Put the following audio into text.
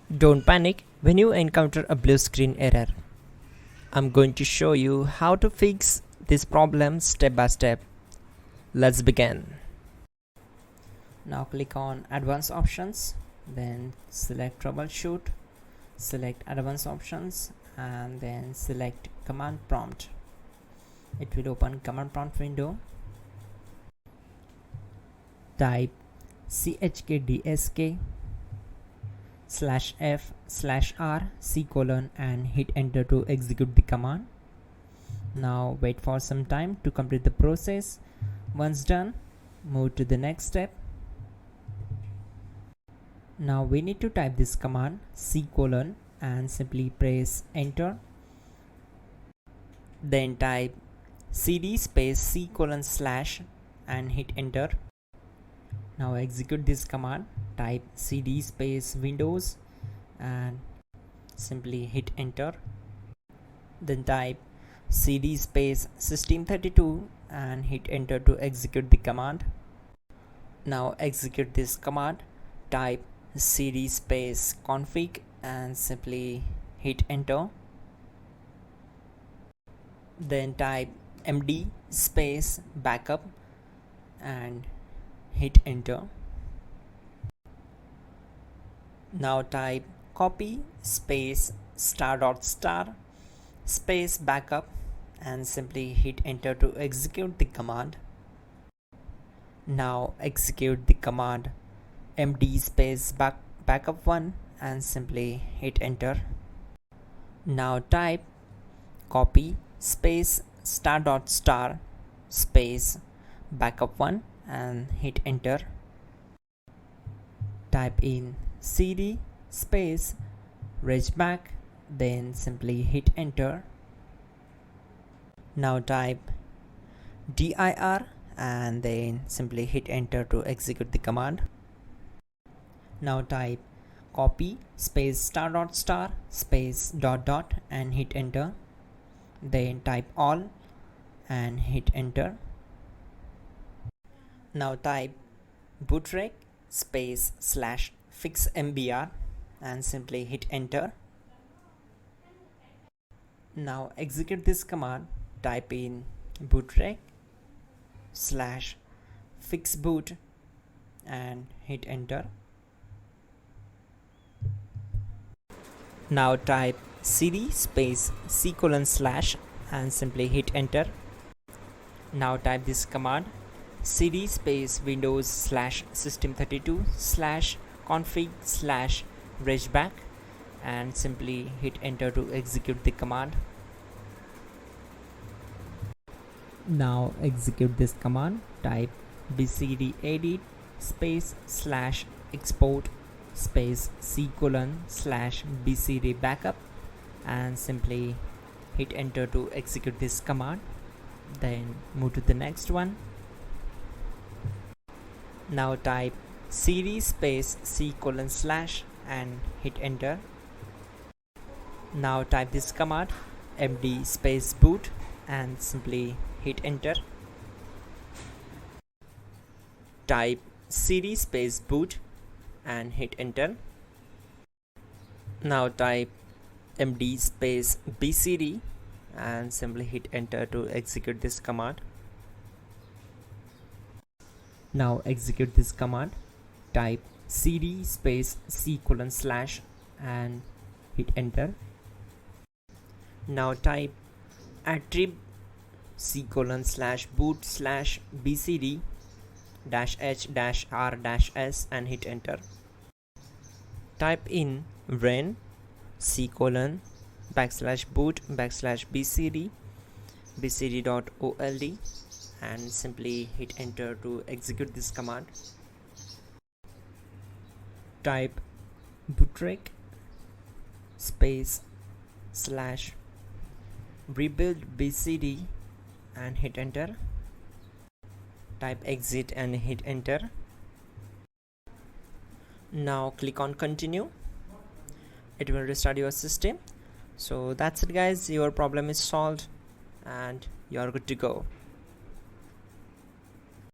Don't panic when you encounter a blue screen error. I'm going to show you how to fix this problem step by step. Let's begin. Now click on Advanced Options, then select Troubleshoot, select Advanced Options, and then select Command Prompt. It will open Command Prompt window. Type chkdsk/f/r:" and hit enter to execute the command. Now wait for some time to complete the process. Once done, move to the next step. Now we need to type this command and simply press enter. Then type cd space c:/ and hit enter. Now execute this command. Type cd space Windows and simply hit enter. Then type cd space system32 and hit enter to execute the command. Now execute this command. Type cd space config and simply hit enter. Then type md space backup and hit enter. Now type copy space ** space backup and simply hit enter to execute the command. Now execute the command md space backup1 and simply hit enter. Now type copy space ** space backup1 and hit enter. Type in cd space regback, then simply hit enter. Now type dir and then simply hit enter to execute the command. Now type copy space ** space ... and hit enter. Then type all and hit enter. Now type bootrec space /fixmbr and simply hit enter. Now execute this command. Type in bootrec /fixboot and hit enter. Now type cd space c:/ and simply hit enter. Now type this command cd space Windows /system32/config/regback and simply hit enter to execute the command. Now execute this command. Type bcdedit space /export space c:/bcd backup and simply hit enter to execute this command. Then move to the next one. Now type cd space c:/ and hit enter. Now type this command md space boot and simply hit enter. Type cd space boot and hit enter. Now type md space bcd and simply hit enter to execute this command. Now execute this command. Type cd space c:/ and hit enter. Now type attrib c:/boot/bcd-h-r-s and hit enter. Type in ren c:/boot/bcd bcd.old and simply hit enter to execute this command. Type bootrec space /rebuildbcd and hit enter. Type exit and hit enter. Now click on continue. It will restart your system. So that's it guys, your problem is solved and you are good to go.